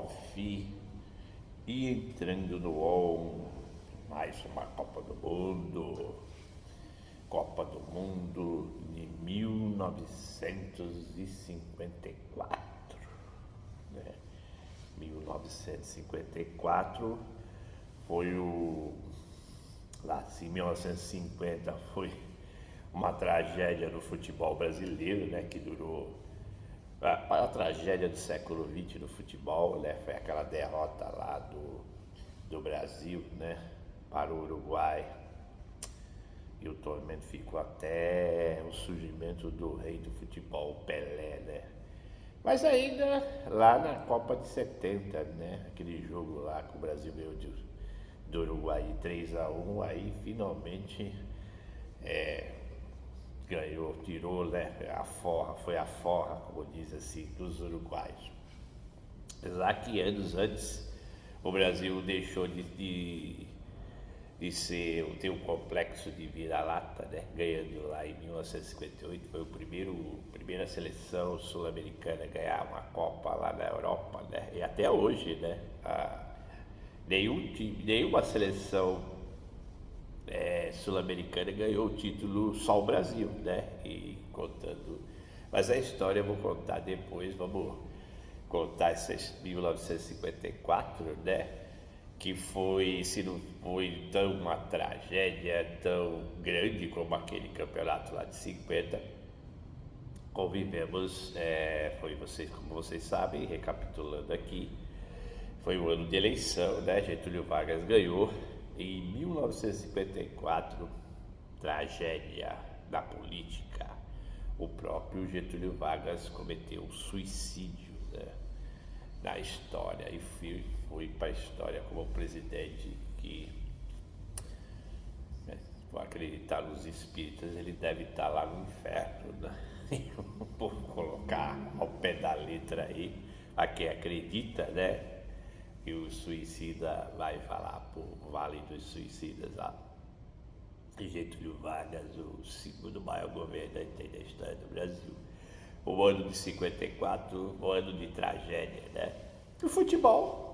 Fi, e entrando no on, mais uma Copa do Mundo. Copa do Mundo de 1954, né? 1954 foi lá assim, 1950 foi uma tragédia no futebol brasileiro, né? Que durou a tragédia do século XX no futebol, né? Foi aquela derrota lá do Brasil, né? Para o Uruguai. E o tormento ficou até o surgimento do rei do futebol, Pelé, né? Mas ainda lá na Copa de 70, né? Aquele jogo lá que o Brasil ganhou do Uruguai de 3-1, aí finalmente ganhou, tirou, né? Foi a forra, como diz assim, dos uruguaios. Apesar que anos antes o Brasil deixou de ter um complexo de vira-lata, né? Ganhando lá em 1958, foi primeira seleção sul-americana a ganhar uma Copa lá na Europa, né? E até hoje, né? Nenhuma seleção sul-americana ganhou o título, só o Brasil, né? E contando, mas a história eu vou contar depois, vamos contar essa 1954, né? Que foi, se não foi tão uma tragédia tão grande como aquele campeonato lá de 50, convivemos, como vocês sabem, recapitulando aqui, foi um ano de eleição, né? Getúlio Vargas ganhou. Em 1954, tragédia da política, o próprio Getúlio Vargas cometeu um suicídio, né? Na história, e foi para a história como um presidente que, né, por acreditar nos espíritas, ele deve estar lá no inferno, né? Por colocar ao pé da letra aí, a quem acredita, né? Que o suicida vai falar por Vale dos Suicidas lá. Getúlio Vargas, o segundo maior governante da história do Brasil. O ano de 54, o ano de tragédia, né? O futebol.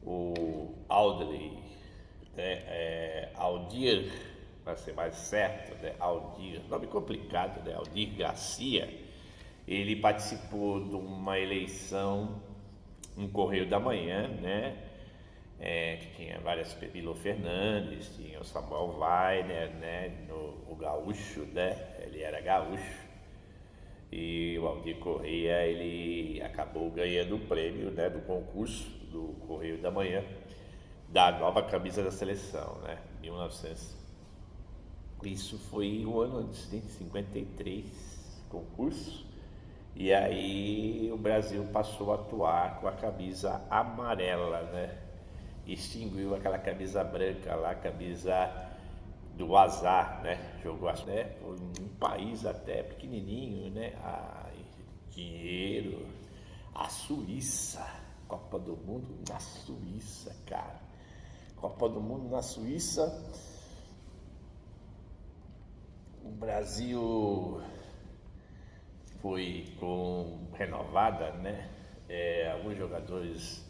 O Aldrey, né? Aldir, para ser mais certo, né? Aldir, nome complicado, né? Aldir Garcia, ele participou de uma eleição no Correio da Manhã, né? Que tinha várias, Pepilo Fernandes, tinha o Samuel Weiner, né? O gaúcho, né? Ele era gaúcho. E o Aldir Correia, ele acabou ganhando o prêmio, né? Do concurso do Correio da Manhã, da nova camisa da seleção, né? 1900. Isso foi o ano de 53, concurso. E aí o Brasil passou a atuar com a camisa amarela, né? Extinguiu aquela camisa branca lá, camisa do azar, né? Jogou assim, né? Um país até pequenininho, né? Dinheiro. A Suíça, Copa do Mundo na Suíça, cara. Copa do Mundo na Suíça. O Brasil foi renovada, né? Alguns jogadores,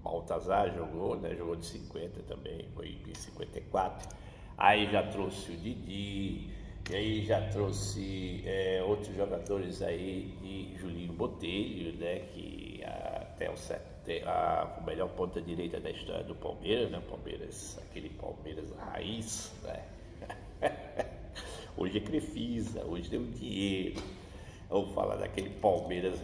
Baltazar jogou, né? Jogou de 50 também, foi em 54. Aí já trouxe o Didi, e aí já trouxe outros jogadores aí, de Julinho Botelho, né? Que até o melhor ponta-direita da história do Palmeiras, né? Palmeiras, aquele Palmeiras raiz, né? Hoje é Crefisa, hoje tem um dinheiro. Vamos falar daquele Palmeiras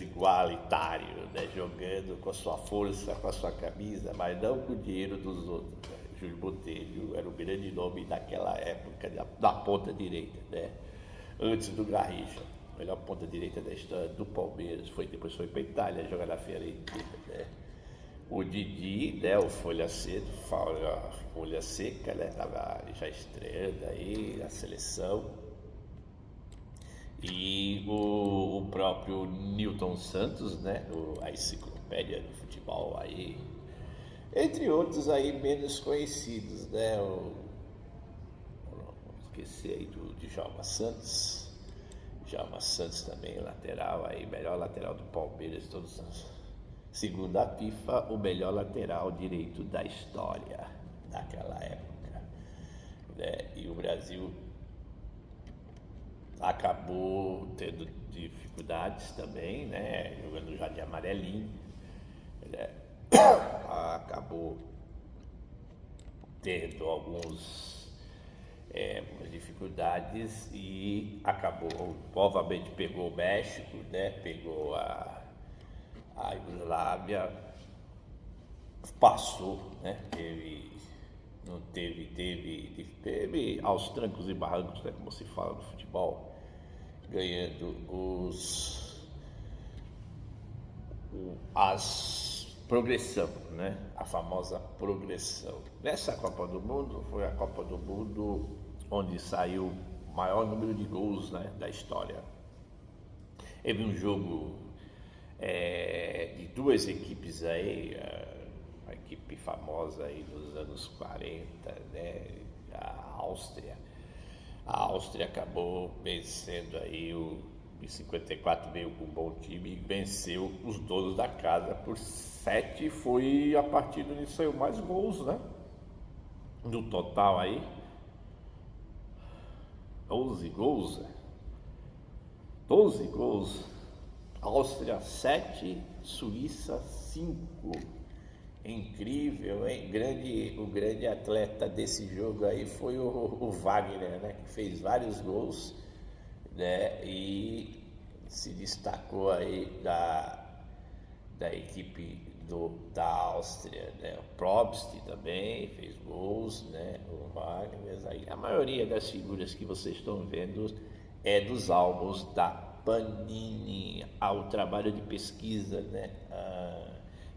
igualitário, né? Jogando com a sua força, com a sua camisa, mas não com o dinheiro dos outros, né? Júlio Botelho era o grande nome daquela época, da ponta direita, né? Antes do Garrincha, melhor ponta direita da história do Palmeiras, depois foi para a Itália jogar na Fiorentina, né? O Didi, né, o Folha Seca, né, estava já estreando aí a seleção. E o próprio Newton Santos, né, a enciclopédia do futebol aí, entre outros aí menos conhecidos, né, esquecer aí do Djalma Santos. Djalma Santos também, lateral aí, melhor lateral do Palmeiras todos os anos. Segundo a FIFA, o melhor lateral direito da história daquela época, né? E o Brasil acabou tendo dificuldades também, né? Jogando já de amarelinho, né? Acabou tendo algumas dificuldades e acabou, novamente pegou o México, né? Pegou a Iugoslávia, passou, né? Teve aos trancos e barrancos, né? Como se fala no futebol, ganhando as progressão, né? A famosa progressão. Nessa Copa do Mundo, foi a Copa do Mundo onde saiu o maior número de gols, né, da história. Teve um jogo de duas equipes aí, a equipe famosa aí dos anos 40, né, a Áustria. A Áustria acabou vencendo aí em 54 veio com um bom time e venceu os donos da casa por 7. Foi a partida onde saiu mais gols, né? No total aí, 12 gols. 12 gols. Áustria 7, Suíça 5. Incrível, hein? O grande atleta desse jogo aí foi o Wagner, né? Que fez vários gols, né? E se destacou aí da equipe da Áustria, né? O Probst também fez gols, né? O Wagner, aí a maioria das figuras que vocês estão vendo é dos álbuns da Panini, ao trabalho de pesquisa, né?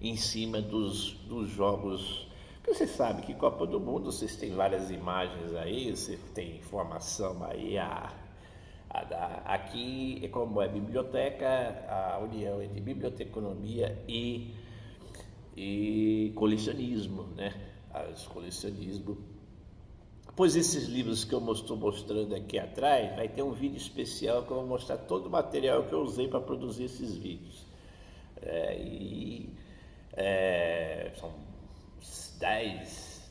Em cima dos jogos. Porque você sabe que Copa do Mundo, vocês têm várias imagens aí, você tem informação aí, aqui, como é biblioteca, a união entre biblioteconomia e colecionismo, né? Colecionismo. Pois esses livros que eu estou mostrando aqui atrás, vai ter um vídeo especial que eu vou mostrar todo o material que eu usei para produzir esses vídeos. São 10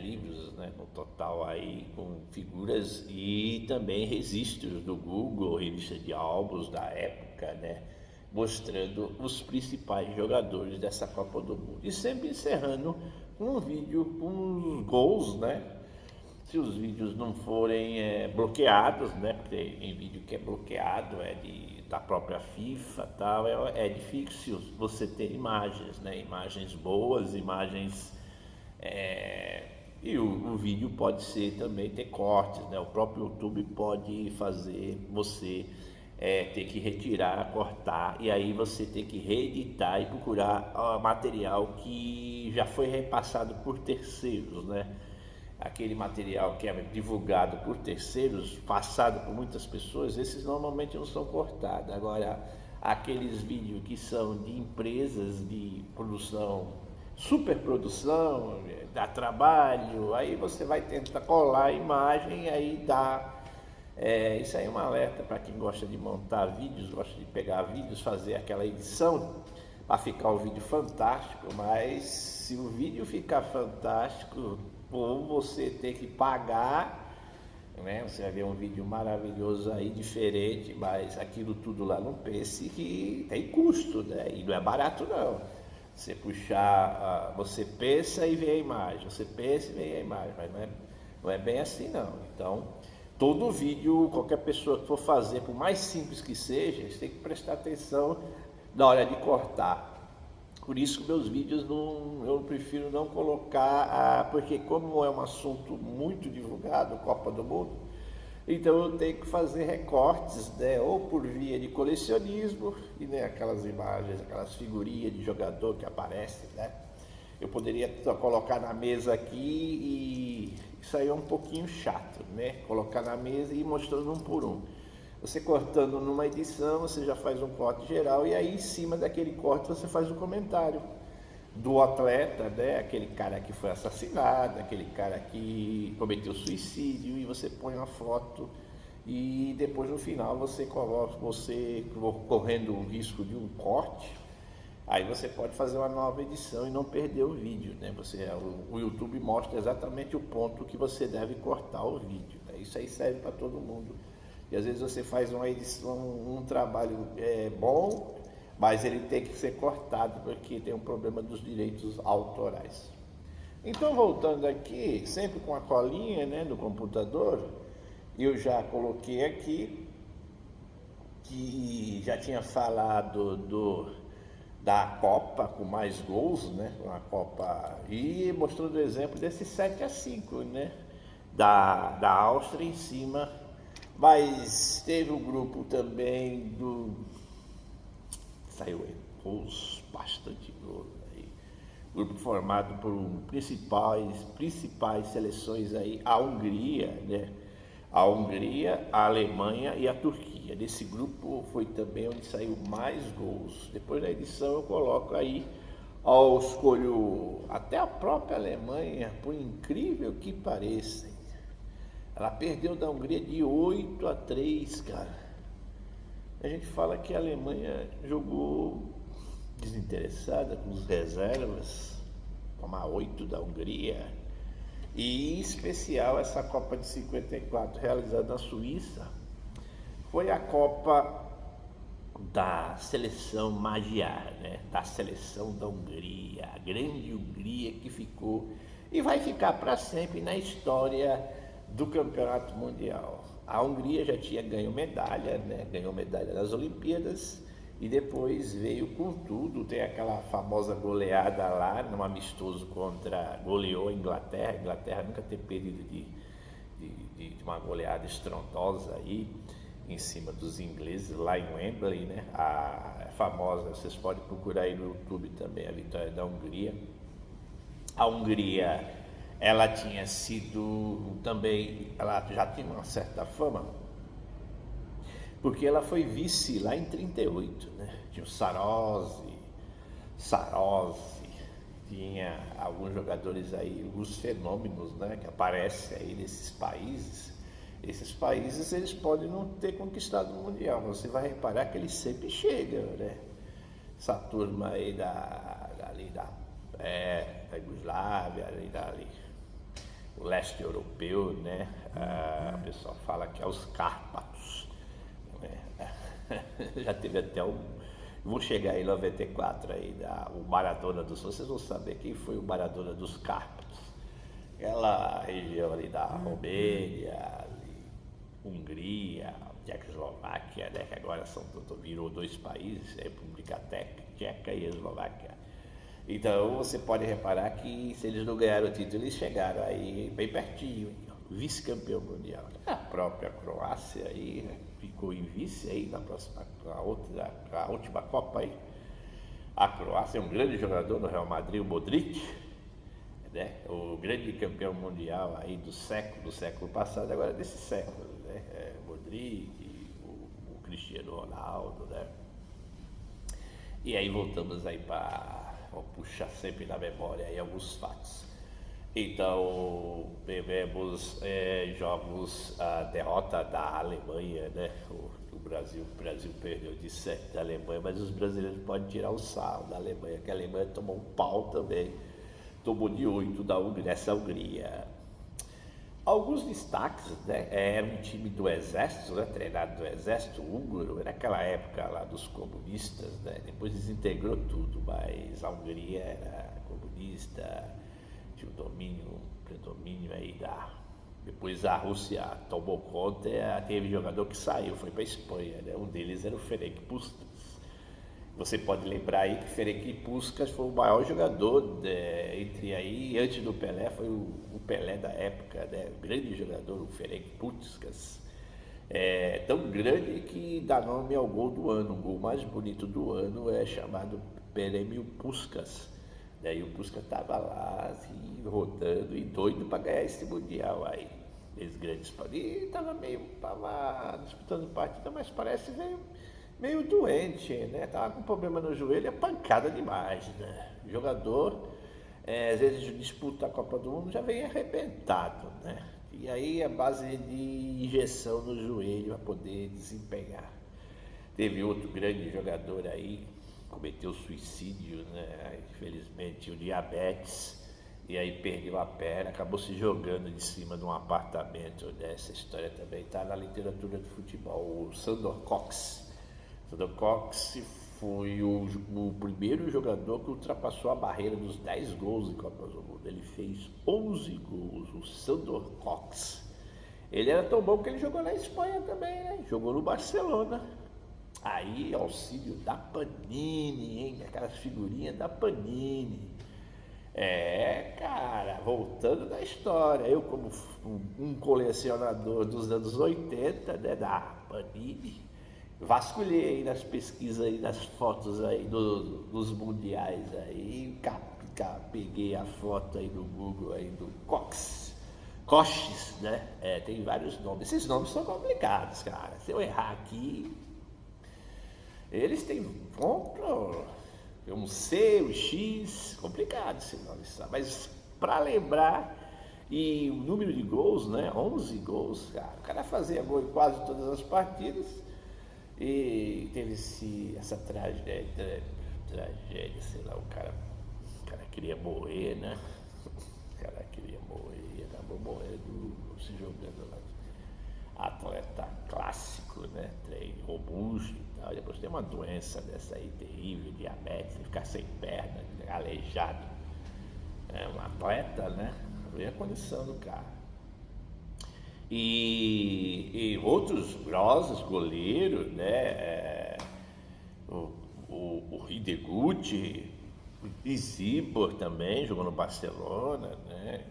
livros, né, no total aí, com figuras e também registros do Google, revista de álbuns da época, né, mostrando os principais jogadores dessa Copa do Mundo. E sempre encerrando com um vídeo com os gols, né? Se os vídeos não forem bloqueados, né? Porque tem vídeo que é bloqueado, da própria FIFA, tal, é difícil você ter imagens, né? Imagens boas, imagens e o vídeo pode ser também ter cortes, né? O próprio YouTube pode fazer você ter que retirar, cortar, e aí você ter que reeditar e procurar material que já foi repassado por terceiros, né? Aquele material que é divulgado por terceiros, passado por muitas pessoas, esses normalmente não são cortados. Agora, aqueles vídeos que são de empresas de produção, superprodução, dá trabalho, aí você vai tentar colar a imagem e aí dá. Isso aí é um alerta para quem gosta de montar vídeos, gosta de pegar vídeos, fazer aquela edição para ficar o vídeo fantástico, mas se o vídeo ficar fantástico, ou você tem que pagar, né? Você vai ver um vídeo maravilhoso aí, diferente, mas aquilo tudo lá no pense que tem custo, né? E não é barato não. Você puxar, você pensa e vê a imagem, você pensa e vê a imagem, mas não é bem assim não. Então, todo vídeo, qualquer pessoa que for fazer, por mais simples que seja, você tem que prestar atenção na hora de cortar. Por isso que meus vídeos eu prefiro não colocar, porque como é um assunto muito divulgado, Copa do Mundo, então eu tenho que fazer recortes, né, ou por via de colecionismo, e né, aquelas imagens, aquelas figurinhas de jogador que aparecem, né? Eu poderia colocar na mesa aqui e isso aí é um pouquinho chato, né? Colocar na mesa e ir mostrando um por um. Você cortando numa edição, você já faz um corte geral e aí em cima daquele corte você faz um comentário. do atleta, né? Aquele cara que foi assassinado, aquele cara que cometeu suicídio, e você põe uma foto e depois no final você coloca você correndo o risco de um corte. Aí você pode fazer uma nova edição e não perder o vídeo, né? O YouTube mostra exatamente o ponto que você deve cortar o vídeo, né? Isso aí serve para todo mundo. E às vezes você faz uma edição, um trabalho bom, mas ele tem que ser cortado porque tem um problema dos direitos autorais. Então, voltando aqui, sempre com a colinha, né, no computador, eu já coloquei aqui que já tinha falado da Copa com mais gols, né? Uma Copa, e mostrando o exemplo desse 7-5, né? Da Áustria em cima, mas teve o grupo também saiu gols, bastante gols aí. Grupo formado por principais seleções aí, a Hungria, né? A Hungria, a Alemanha e a Turquia. Nesse grupo foi também onde saiu mais gols. Depois da edição eu coloco aí, escolho até a própria Alemanha, por incrível que pareça. Ela perdeu da Hungria de 8-3, cara. A gente fala que a Alemanha jogou desinteressada com os reservas, tomar 8 da Hungria. E em especial essa Copa de 54 realizada na Suíça foi a Copa da seleção Magyar, né? Da seleção da Hungria, a grande Hungria que ficou e vai ficar para sempre na história do Campeonato Mundial. A Hungria já tinha ganho medalha, né? Ganhou medalha nas Olimpíadas e depois veio com tudo. Tem aquela famosa goleada lá, num amistoso goleou a Inglaterra. A Inglaterra nunca ter perdido de uma goleada estrondosa aí em cima dos ingleses lá em Wembley, né? A famosa, vocês podem procurar aí no YouTube também, a vitória da Hungria. A Hungria, ela tinha sido também, ela já tinha uma certa fama, porque ela foi vice lá em 38, né? Tinha o Sarosy, tinha alguns jogadores aí, alguns fenômenos, né, que aparecem aí nesses países. Esses países, eles podem não ter conquistado o Mundial, mas você vai reparar que eles sempre chegam, né? Essa turma aí da Iugoslávia, o leste europeu, né? O pessoal fala que é os Cárpatos. Já teve até vou chegar em 94 aí, o Maradona vocês vão saber quem foi o Maradona dos Cárpatos. Aquela região ali da Romênia, Hungria, Tchecoslováquia, né, que agora virou dois países, a República Tcheca e a Eslováquia. Então você pode reparar que se eles não ganharam o título, eles chegaram aí bem pertinho, vice-campeão mundial. A própria Croácia aí, né, ficou em vice aí a última Copa aí. A Croácia é um grande jogador no Real Madrid, o Modric, né? O grande campeão mundial aí do século passado, agora desse século, né? Modric, o Cristiano Ronaldo, né? E aí voltamos aí vou puxar sempre na memória aí alguns fatos. Então, tivemos jogos, a derrota da Alemanha, né? O Brasil perdeu de 7 da Alemanha, mas os brasileiros podem tirar o sarro da Alemanha, que a Alemanha tomou um pau também, tomou de 8 da Hungria, nessa Hungria. Alguns destaques, né? Era um time do exército, né? Treinado do exército húngaro, naquela época lá dos comunistas, né? Depois desintegrou tudo, mas a Hungria era comunista, tinha um predomínio aí Depois a Rússia tomou conta, teve jogador que saiu, foi para a Espanha, né? Um deles era o Ferenc Puskás. Você pode lembrar aí que Ferenc Puskás foi o maior jogador entre aí, antes do Pelé, foi o Pelé da época, né? O grande jogador, o Ferenc Puskás. Tão grande que dá nome ao gol do ano. O gol mais bonito do ano é chamado Prêmio Puskás. Daí o Puskás estava lá, assim, rodando e doido para ganhar esse Mundial aí. Esses grandes. E estava disputando partida, mas parece meio doente, né? Tava com problema no joelho, é pancada demais, né? O jogador, às vezes disputa a Copa do Mundo, já vem arrebentado, né? E aí a base de injeção no joelho para poder desempenhar. Teve outro grande jogador aí, cometeu suicídio, né? Infelizmente o diabetes, e aí perdeu a perna, acabou se jogando de cima de um apartamento, né? Essa história também está na literatura do futebol. O Sandor Cox. Sandor Cox foi o primeiro jogador que ultrapassou a barreira dos 10 gols em Copa do Mundo. Ele fez 11 gols, o Sandor Cox. Ele era tão bom que ele jogou na Espanha também, né? Jogou no Barcelona. Aí, auxílio da Panini, hein? Aquelas figurinhas da Panini. Cara, voltando da história, eu como um colecionador dos anos 80, né, da Panini, vasculhei aí nas pesquisas aí, nas fotos aí dos mundiais aí, peguei a foto aí do Google aí do Coches, né? Tem vários nomes. Esses nomes são complicados, cara. Se eu errar aqui, eles têm um C, um X, complicado esse nome, sabe? Mas para lembrar, e o número de gols, né? 11 gols, cara. O cara fazia gol em quase todas as partidas. E teve essa tragédia, sei lá, o cara queria morrer, né? O cara queria morrer, acabou morrendo, se jogando lá. Atleta clássico, né? Treino robusto e tal. Depois tem uma doença dessa aí terrível, diabetes, ficar sem perna, aleijado. É um atleta, né? Vê a condição do cara. E outros grossos goleiros, né? O Hidegkuti, o Zibor também jogou no Barcelona, né?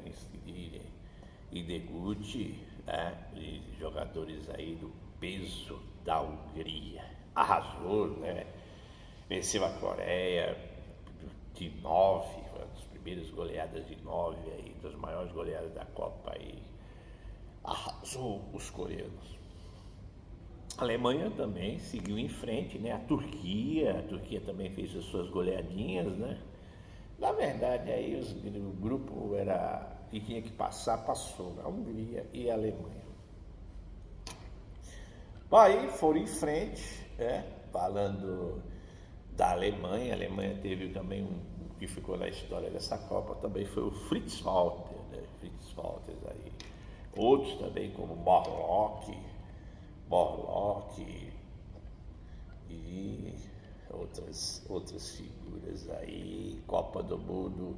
Hidegkuti, né? E jogadores aí do peso da Hungria. Arrasou, né? Venceu a Coreia de 9, uma das primeiras goleadas de 9 aí, das maiores goleadas da Copa aí. Arrasou os coreanos. A Alemanha também seguiu em frente, né? A Turquia também fez as suas goleadinhas, né? Na verdade, aí o grupo que tinha que passar, passou, a Hungria e a Alemanha. Bom, aí foram em frente, né? Falando da Alemanha, a Alemanha teve também um que ficou na história dessa Copa, também foi o Fritz Walter, né? Fritz Walter aí. Outros também como Borlock e outras figuras aí, Copa do Mundo,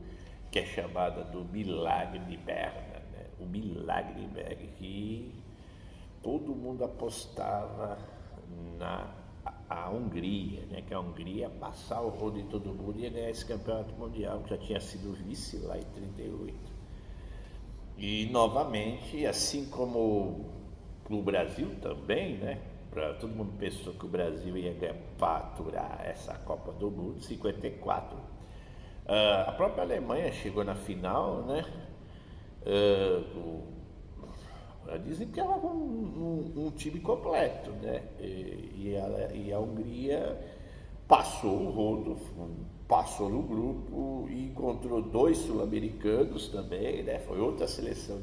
que é chamada do Milagre de Berna, né? O Milagre de Berna, que todo mundo apostava a Hungria, né? Que a Hungria ia passar o rodo de todo mundo e ia ganhar esse campeonato mundial, que já tinha sido vice lá em 38. E novamente, assim como no Brasil também, né? Todo mundo pensou que o Brasil ia faturar essa Copa do Mundo, 54. A própria Alemanha chegou na final, né? Dizem que ela com um time completo, né? E a Hungria passou o rodo, passou no grupo e encontrou 2 sul-americanos também, né? Foi outra seleção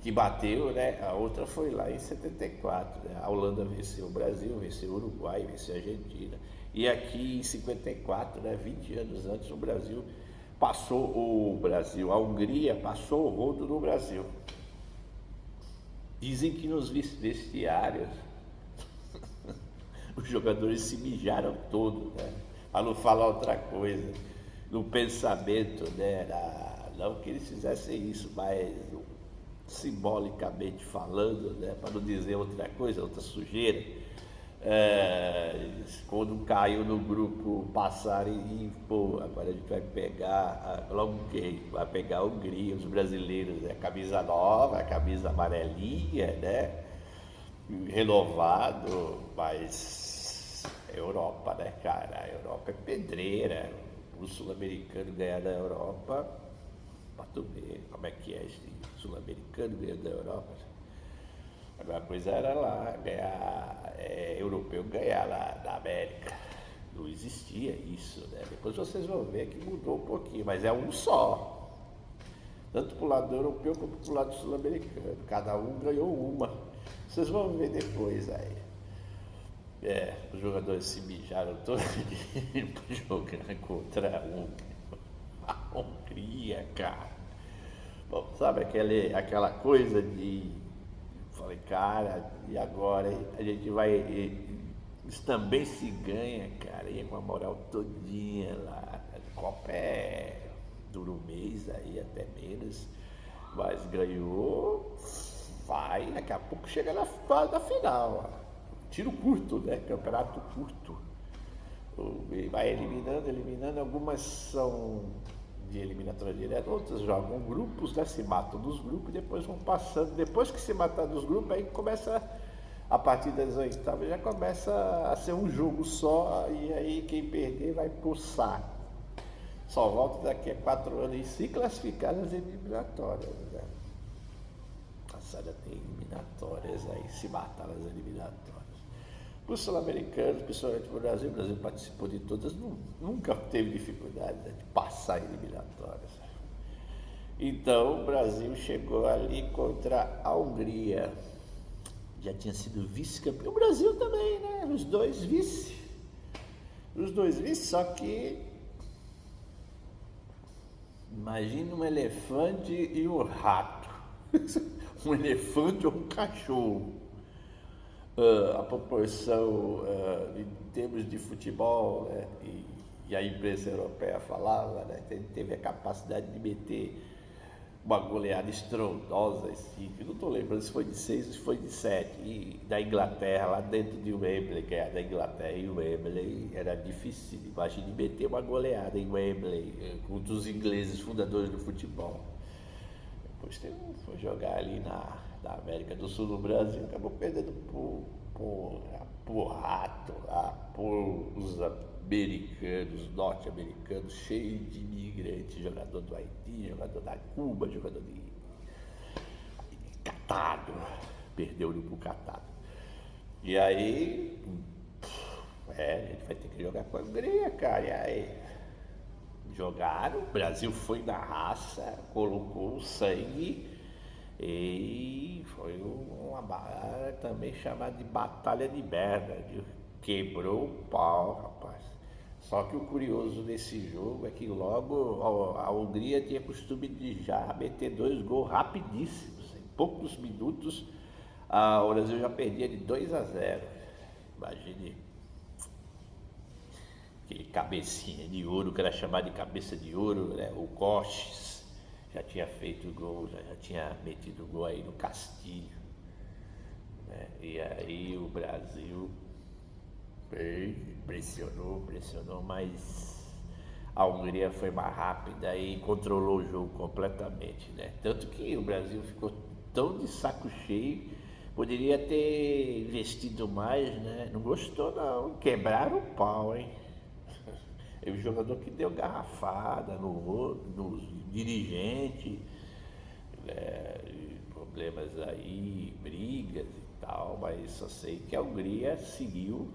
que bateu, né? A outra foi lá em 74, né? A Holanda venceu o Brasil, venceu o Uruguai, venceu a Argentina. E aqui em 54, né? 20 anos antes, a Hungria passou o rodo no Brasil. Dizem que nos vestiários os jogadores se mijaram todos, né? Para não falar outra coisa. No pensamento, né? Não que eles fizessem isso, mas simbolicamente falando, né? Para não dizer outra coisa, outra sujeira. Quando caiu no grupo, passaram agora a gente vai pegar logo quem? Vai pegar a Hungria, os brasileiros, né? Camisa nova, camisa amarelinha, né? Renovado, mas Europa, né, cara? A Europa é pedreira. O sul-americano ganhar da Europa, para tu ver como é que é esse sul-americano ganhando da Europa. Agora a coisa era lá, ganhar europeu europeu ganhar lá na América. Não existia isso, né? Depois vocês vão ver que mudou um pouquinho, mas é um só. Tanto para o lado europeu como para o lado sul-americano. Cada um ganhou uma. Vocês vão ver depois aí. Os jogadores se mijaram todos jogando contra a Hungria, cara. Bom, sabe aquela coisa de... Falei, cara, e agora a gente vai... Isso também se ganha, cara, e com a moral todinha lá. A Copa dura um mês aí, até menos, mas ganhou, vai, daqui a pouco chega na fase da final. Ó. Tiro curto, né? Campeonato curto. Vai eliminando, algumas são de eliminatória direta, outras jogam grupos, né? Se matam dos grupos e depois vão passando. Depois que se matar dos grupos, aí começa... A partir das oitavas já começa a ser um jogo só, e aí quem perder vai pro saco. Só volta daqui a 4 anos e se classificar nas eliminatórias. Né? A Sária tem eliminatórias aí, se matar nas eliminatórias. Para os sul-americanos, principalmente para o Brasil participou de todas, nunca teve dificuldade, né, de passar eliminatórias. Então o Brasil chegou ali contra a Hungria. Já tinha sido vice-campeão. O Brasil também, né? Os dois vice, só que imagina um elefante e um rato. Um elefante ou um cachorro. A proporção em termos de futebol, né? E a imprensa europeia falava, né? Teve a capacidade de meter uma goleada estrondosa, não estou lembrando se foi de 6 ou se foi de 7, e da Inglaterra, lá dentro de Wembley, que é da Inglaterra e Wembley, era difícil, imagine meter uma goleada em Wembley, contra os ingleses fundadores do futebol. Depois foi jogar ali na América do Sul, no Brasil, acabou perdendo por rato, por os americanos, norte-americanos, cheios de imigrantes, jogador do Haiti, jogador da Cuba, jogador de catado, perdeu o pro catado. E aí, a gente vai ter que jogar com a Hungria, cara, e aí jogaram, o Brasil foi na raça, colocou o sangue, e foi uma barra também chamada de Batalha de Berna, quebrou o pau, rapaz. Só que o curioso desse jogo é que logo a Hungria tinha costume de já meter 2 gols rapidíssimos. Em poucos minutos o Brasil já perdia de 2-0. Imagine aquele cabecinha de ouro, que era chamado de cabeça de ouro, né? O Coches já tinha feito gol, já tinha metido gol aí no Castilho. Né? E aí o Brasil pressionou, mas a Hungria foi mais rápida e controlou o jogo completamente, né? Tanto que o Brasil ficou tão de saco cheio, poderia ter investido mais, né? Não gostou não, quebraram o pau, hein? É o jogador que deu garrafada no dirigente, né? Problemas aí, brigas e tal, mas só sei que a Hungria seguiu.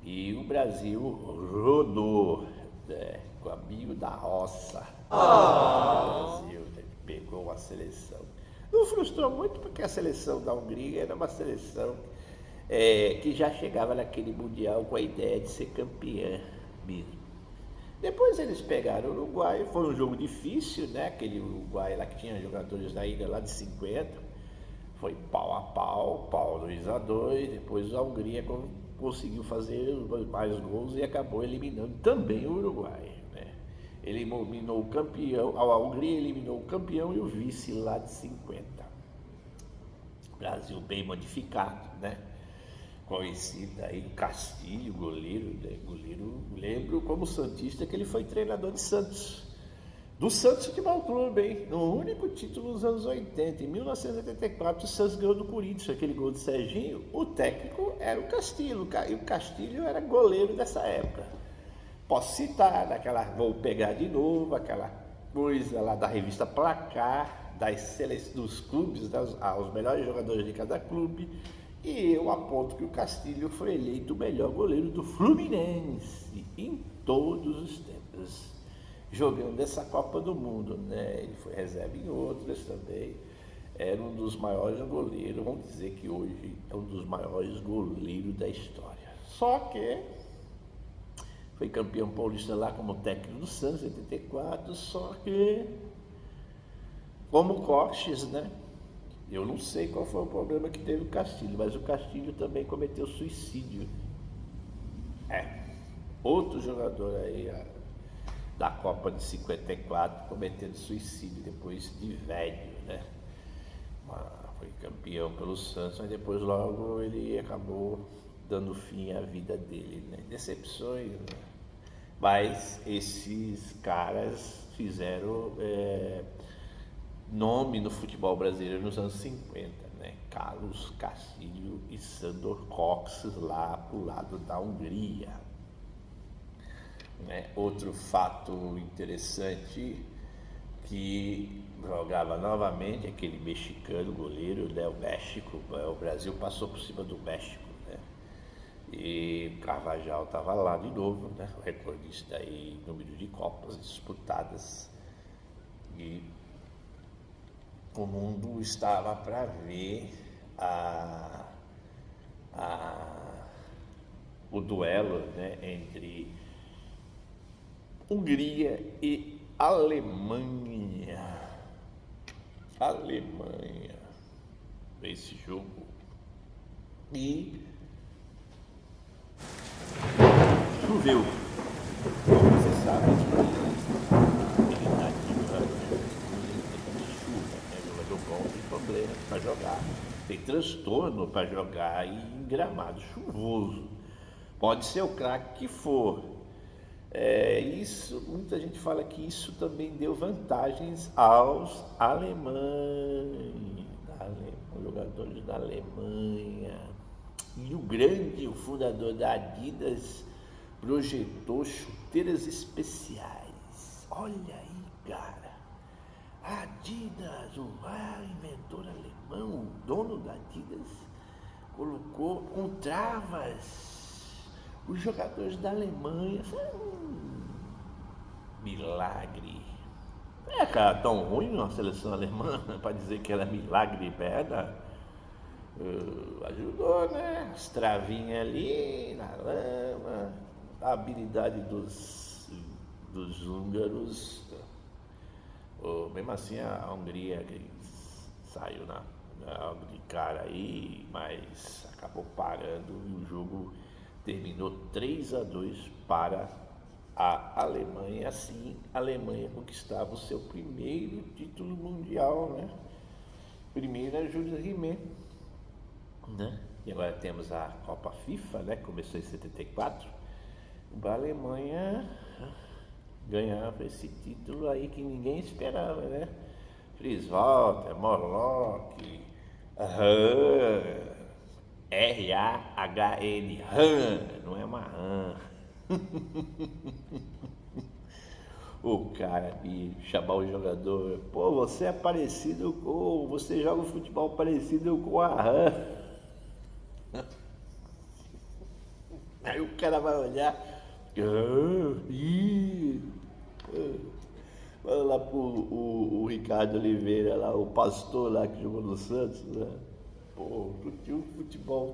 E o Brasil rodou, né, com amigo da roça. O Brasil, né, pegou uma seleção. Não frustrou muito porque a seleção da Hungria era uma seleção que já chegava naquele Mundial com a ideia de ser campeã mesmo. Depois eles pegaram o Uruguai, foi um jogo difícil, né? Aquele Uruguai lá que tinha jogadores da ilha lá de 50. Foi pau a pau, 2-2, depois a Hungria conseguiu fazer mais gols e acabou eliminando também o Uruguai, né? Ele eliminou o campeão, a Hungria eliminou o campeão e o vice lá de 50. Brasil bem modificado, né? Conhecido aí o Castilho, goleiro, né? Goleiro, lembro como santista que ele foi treinador de Santos. Do Santos Futebol Clube, hein? No único título nos anos 80. Em 1984, o Santos ganhou do Corinthians, aquele gol de Serginho. O técnico era o Castilho, e o Castilho era goleiro dessa época. Posso citar, vou pegar de novo, aquela coisa lá da revista Placar, dos clubes, os melhores jogadores de cada clube. E eu aponto que o Castilho foi eleito o melhor goleiro do Fluminense em todos os tempos, jogando essa Copa do Mundo, né? Ele foi reserva em outras também. Era um dos maiores goleiros, vamos dizer que hoje é um dos maiores goleiros da história. Só que foi campeão paulista lá como técnico do Santos em 84, só que como Cortes, né? Eu não sei qual foi o problema que teve o Castilho, mas o Castilho também cometeu suicídio. Outro jogador aí da Copa de 54 cometendo suicídio depois de velho, né? Foi campeão pelo Santos, mas depois logo ele acabou dando fim à vida dele, né? Decepções, né? Mas esses caras fizeram nome no futebol brasileiro nos anos 50, né? Carlos Castilho e Sandor Kocsis lá pro lado da Hungria. Né? Outro fato interessante, que jogava novamente aquele mexicano goleiro, né? O México, o Brasil passou por cima do México, né? E Carvajal estava lá de novo, né? O recordista em número de Copas disputadas, e o mundo estava para ver o duelo, né, entre Hungria e Alemanha. Esse jogo. E choveu. Como você sabe, jogador bom tem problema para jogar, tem transtorno para jogar em gramado chuvoso. Pode ser o craque que for. Muita gente fala que isso também deu vantagens aos alemães, jogadores da Alemanha. E o fundador da Adidas, projetou chuteiras especiais. Olha aí, cara. A Adidas, o inventor alemão, o dono da Adidas, colocou com travas os jogadores da Alemanha. Milagre. Não é, cara, tão ruim a seleção alemã para dizer que era milagre, perna. Ajudou, né? As travinhas ali na lama, a habilidade dos húngaros. Mesmo assim, a Hungria que saiu de cara aí, mas acabou parando e o jogo terminou 3-2 para a Alemanha. Assim, a Alemanha conquistava o seu primeiro título mundial, né? Primeiro era Jules Rimet, né? E agora temos a Copa FIFA, né? Começou em 74. A Alemanha ganhava esse título aí que ninguém esperava, né? Fritz Walter, Morlock, R-A-H-N, não é uma rã. O cara me chamar o jogador, pô, você é parecido com, você joga futebol parecido com a rã. Aí o cara vai olhar, fala lá pro o Ricardo Oliveira, lá, o pastor lá que jogou no Santos, né? Pô,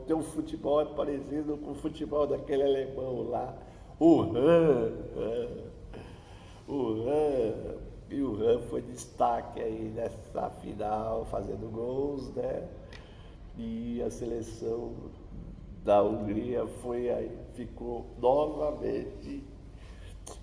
teu futebol é parecido com o futebol daquele alemão lá, o Ram. E o Ram foi destaque aí nessa final, fazendo gols, né? E a seleção da Hungria ficou novamente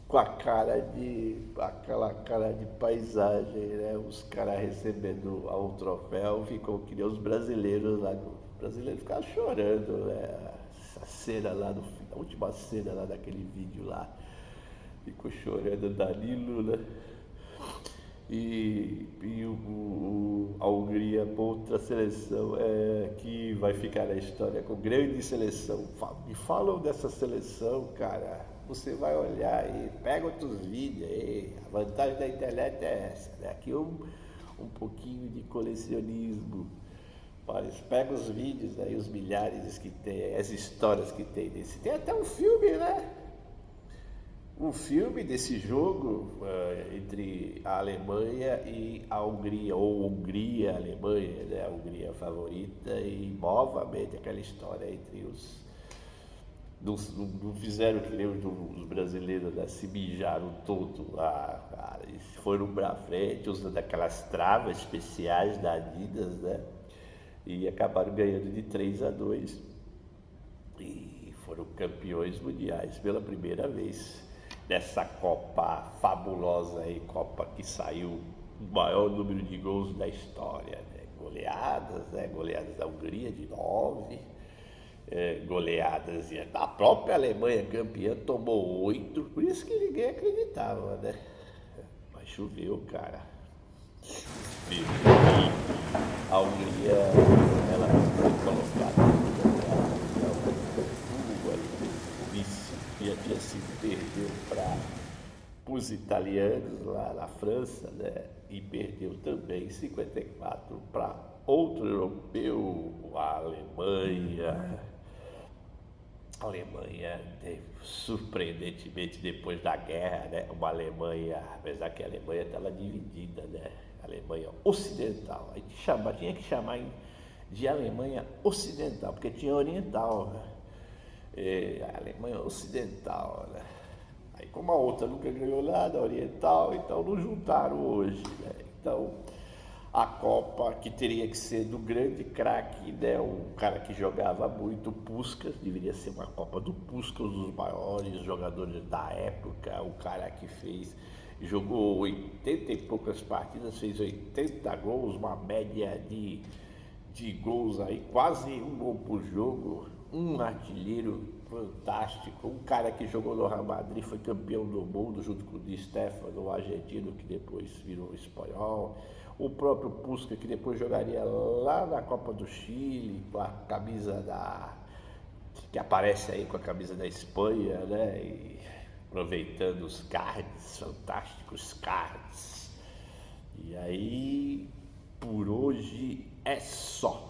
com aquela cara de paisagem, né? Os caras recebendo o troféu, ficou que nem os brasileiros lá. Os brasileiros ficaram chorando, né? Essa cena lá, a última cena lá daquele vídeo lá. Ficou chorando Danilo, né? E a Hungria, outra seleção que vai ficar na história com grande seleção. Me falam dessa seleção, cara. Você vai olhar e pega outros vídeos aí. A vantagem da internet é essa, né? Aqui um pouquinho de colecionismo. Mas pega os vídeos aí, os milhares que tem, as histórias que tem desse. Tem até um filme, né? Um filme desse jogo entre a Alemanha e a Hungria, ou Hungria, Alemanha, né? A Hungria favorita, e novamente aquela história entre os. Não fizeram que nem os brasileiros, né? Se mijaram todo lá, eles foram pra frente usando aquelas travas especiais da Adidas, né? E acabaram ganhando de 3-2 e foram campeões mundiais pela primeira vez nessa Copa fabulosa aí, Copa que saiu o maior número de gols da história, né? Goleadas da Hungria de 9, goleadas da própria Alemanha campeã tomou 8, por isso que ninguém acreditava, né? Mas choveu, cara. Choveu. A Hungria, ela foi colocada no vice, já tinha sido, perdeu para os italianos lá na França, né? E perdeu também 54 para outro europeu, a Alemanha. A Alemanha, surpreendentemente, depois da guerra, né? Uma Alemanha, apesar que a Alemanha estava dividida, né? Alemanha Ocidental, tinha que chamar de Alemanha Ocidental, porque tinha Oriental, né? A Alemanha Ocidental, né? Aí como a outra nunca ganhou nada, Oriental, então não juntaram hoje, né? Então a Copa, que teria que ser do grande craque, né? Um cara que jogava muito, Puskás, deveria ser uma Copa do Puskás, um dos maiores jogadores da época, o cara que jogou 80 e poucas partidas, fez 80 gols, uma média de gols aí, quase um gol por jogo, um artilheiro fantástico, um cara que jogou no Real Madrid, foi campeão do mundo junto com o Di Stéfano, o argentino que depois virou espanhol, o próprio Puskás que depois jogaria lá na Copa do Chile, com a camisa que aparece aí com a camisa da Espanha, né? E aproveitando os cards, fantásticos cards. E aí, por hoje é só.